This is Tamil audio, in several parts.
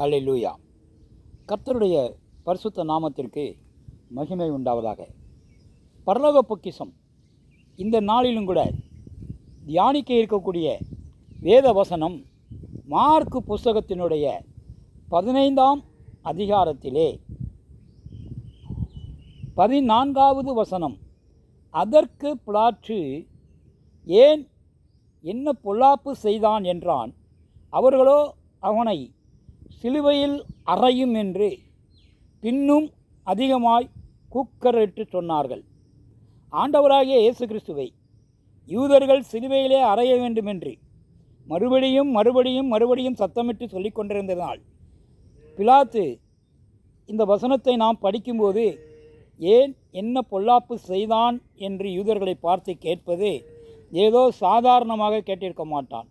ஹல்லேலூயா. கர்த்தருடைய பரிசுத்த நாமத்திற்கு மகிமை உண்டாவதாக. பரலோக பொக்கிஷம் இந்த நாளிலும் கூட தியானிக்க இருக்கக்கூடிய வேத வசனம் மார்க்கு புஸ்தகத்தினுடைய 15ஆம் அதிகாரத்திலே 14வது வசனம். அதற்கு பிலாத்து, ஏன் என்ன பொல்லாப்பு செய்தான் என்றான். அவர்களோ அவனை சிலுவையில் அறையும் என்று பின்னும் அதிகமாய் கூக்கரிட்டு சொன்னார்கள். ஆண்டவராகிய இயேசு கிறிஸ்துவை யூதர்கள் சிலுவையிலே அறைய வேண்டுமென்று மறுபடியும் சத்தமிட்டு சொல்லிக் கொண்டிருந்ததனால் பிலாத்து இந்த வசனத்தை நாம் படிக்கும்போது ஏன் என்ன பொல்லாப்பு செய்தான் என்று யூதர்களை பார்த்து கேட்பது ஏதோ சாதாரணமாக கேட்டிருக்க மாட்டான்.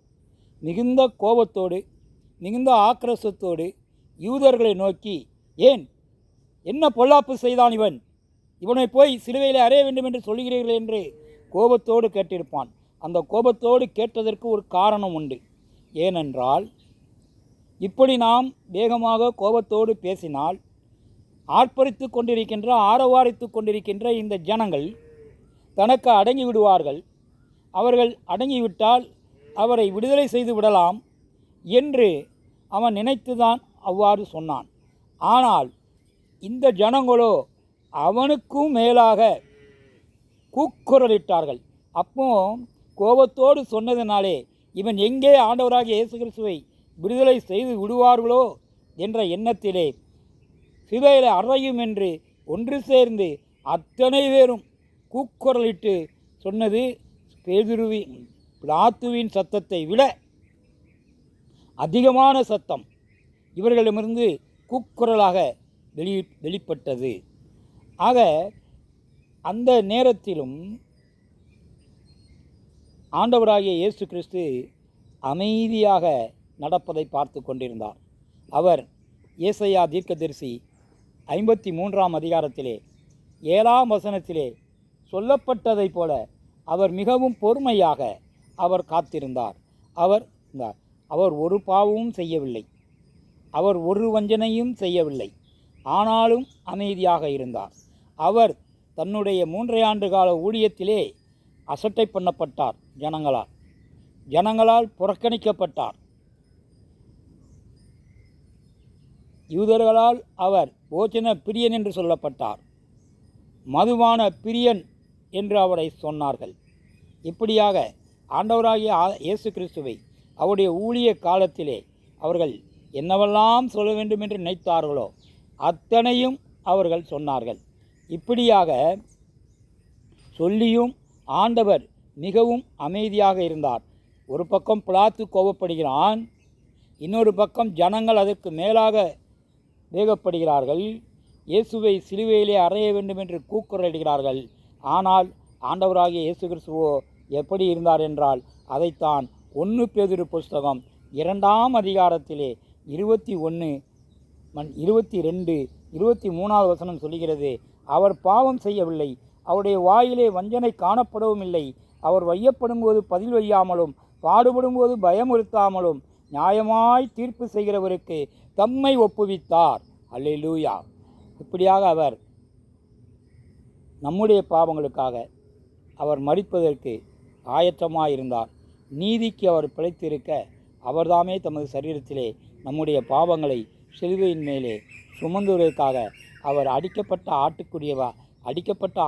மிகுந்த கோபத்தோடு மிகுந்த ஆக்ரோஷத்தோடு யூதர்களை நோக்கி, ஏன் என்ன பொல்லாப்பு செய்தான் இவனை போய் சிலுவையில் அறைய வேண்டும் என்று சொல்கிறீர்கள் என்று கோபத்தோடு கேட்டிருப்பான். அந்த கோபத்தோடு கேட்டதற்கு ஒரு காரணம் உண்டு. ஏனென்றால் இப்படி நாம் வேகமாக கோபத்தோடு பேசினால் ஆரவாரித்து கொண்டிருக்கின்ற இந்த ஜனங்கள் தனக்கு அடங்கி விடுவார்கள். அவர்கள் அடங்கிவிட்டால் அவரை விடுதலை செய்து விடலாம் என்று அவன் நினைத்துதான் அவ்வாறு சொன்னான். ஆனால் இந்த ஜனங்களோ அவனுக்கும் மேலாக கூக்குரலிட்டார்கள். அப்போ கோபத்தோடு சொன்னதினாலே இவன் எங்கே ஆண்டவராகிய இயேசு கிறிஸ்துவை விடுதலை செய்து விடுவார்களோ என்ற எண்ணத்திலே சிலுவையில் அறையும் என்று ஒன்று சேர்ந்து அத்தனை பேரும் கூக்குரலிட்டு சொன்னது பிலாத்துவின் சத்தத்தை விட அதிகமான சத்தம் இவர்களிடமிருந்து கூக்குரலாக வெளிப்பட்டது. ஆக அந்த நேரத்திலும் ஆண்டவராகிய இயேசு கிறிஸ்து அமைதியாக நடப்பதை பார்த்து கொண்டிருந்தார். அவர் ஏசாயா தீர்க்கதரிசி 53ஆம் அதிகாரத்திலே 7ஆம் வசனத்திலே சொல்லப்பட்டதைப் போல அவர் மிகவும் பொறுமையாக அவர் காத்திருந்தார். அவர் ஒரு பாவமும் செய்யவில்லை, அவர் ஒரு வஞ்சனையும் செய்யவில்லை. ஆனாலும் அமைதியாக இருந்தார். அவர் தன்னுடைய 3 ஆண்டு கால ஊழியத்திலே அசட்டை பண்ணப்பட்டார். ஜனங்களால் புறக்கணிக்கப்பட்டார். யூதர்களால் அவர் போஜன பிரியன் என்று சொல்லப்பட்டார். மதுபான பிரியன் என்று அவரை சொன்னார்கள். இப்படியாக ஆண்டவராகிய இயேசு கிறிஸ்துவை அவருடைய ஊழிய காலத்திலே அவர்கள் என்னவெல்லாம் சொல்ல வேண்டும் என்று நினைத்தார்களோ அத்தனையும் அவர்கள் சொன்னார்கள். இப்படியாக சொல்லியும் ஆண்டவர் மிகவும் அமைதியாக இருந்தார். ஒரு பக்கம் பிலாத்து கோபப்படுகிறான், இன்னொரு பக்கம் ஜனங்கள் அதற்கு மேலாக வேகப்படுகிறார்கள். இயேசுவை சிலுவையிலே அறைய வேண்டும் என்று கூக்குரலிடுகிறார்கள். ஆனால் ஆண்டவராகிய இயேசு கிறிஸ்துவோ எப்படி இருந்தார் என்றால் அதைத்தான் 1 பேதுரு புஸ்தகம் 2ஆம் அதிகாரத்திலே 21, 22, 23வது வசனம் சொல்லுகிறது. அவர் பாவம் செய்யவில்லை, அவருடைய வாயிலே வஞ்சனை காணப்படவும் இல்லை. அவர் வையப்படும் போது பதில் வையாமலும் பாடுபடும் போது பயமுறுத்தாமலும் நியாயமாய் தீர்ப்பு செய்கிறவருக்கு தம்மை ஒப்புவித்தார். அல்லேலூயா. இப்படியாக அவர் நம்முடைய பாவங்களுக்காக அவர் மரிப்பதற்கு ஆயத்தமாயிருந்தார். நீதிக்கு அவர் பிழைத்திருக்க அவர்தாமே தமது சரீரத்திலே நம்முடைய பாவங்களை சிலுவையின் மேலே சுமந்துவதற்காக அவர் அடிக்கப்பட்ட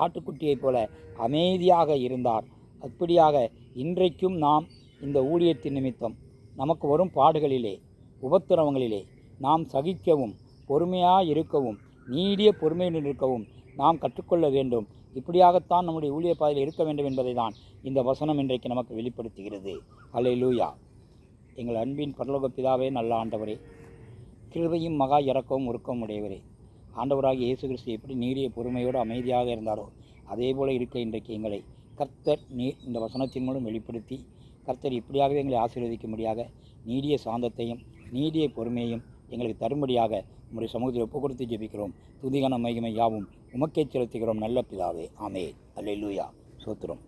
ஆட்டுக்குட்டியைப் போல அமைதியாக இருந்தார். அப்படியாக இன்றைக்கும் நாம் இந்த ஊழியத்தின் நிமித்தம் நமக்கு வரும் பாடுகளிலே உபத்திரவங்களிலே நாம் சகிக்கவும் பொறுமையாக இருக்கவும் நீடிய பொறுமையுடன் இருக்கவும் நாம் கற்றுக்கொள்ள வேண்டும். இப்படியாகத்தான் நம்முடைய ஊழிய பாதையில் இருக்க வேண்டும் என்பதை தான் இந்த வசனம் இன்றைக்கு நமக்கு வெளிப்படுத்துகிறது. அல்லேலூயா. எங்கள் அன்பின் பரலோக பிதாவே, நல்ல ஆண்டவரே, கிருபையும் மகா இரக்கமும் உருக்கம் உடையவரே, ஆண்டவராகிய இயேசு கிறிஸ்து எப்படி நீடிய பொறுமையோடு அமைதியாக இருந்தாரோ அதே போல் இருக்க இன்றைக்கு எங்களை கர்த்தர் இந்த வசனத்தின் மூலம் வெளிப்படுத்தி கர்த்தர் இப்படியாகவே எங்களை ஆசீர்வதிக்கும்படியாக நீடிய சாந்தத்தையும் நீடிய பொறுமையையும் எங்களுக்கு தரும்படியாக உம்முடைய சமூகத்தில் ஒப்பு கொடுத்து ஜெபிக்கிறோம். துதிகன மகிமை யாவும் உமக்கே செலுத்துகிறோம் நல்ல பிதாவே. ஆமென். அல்லேலூயா. ஸ்தோத்திரம்.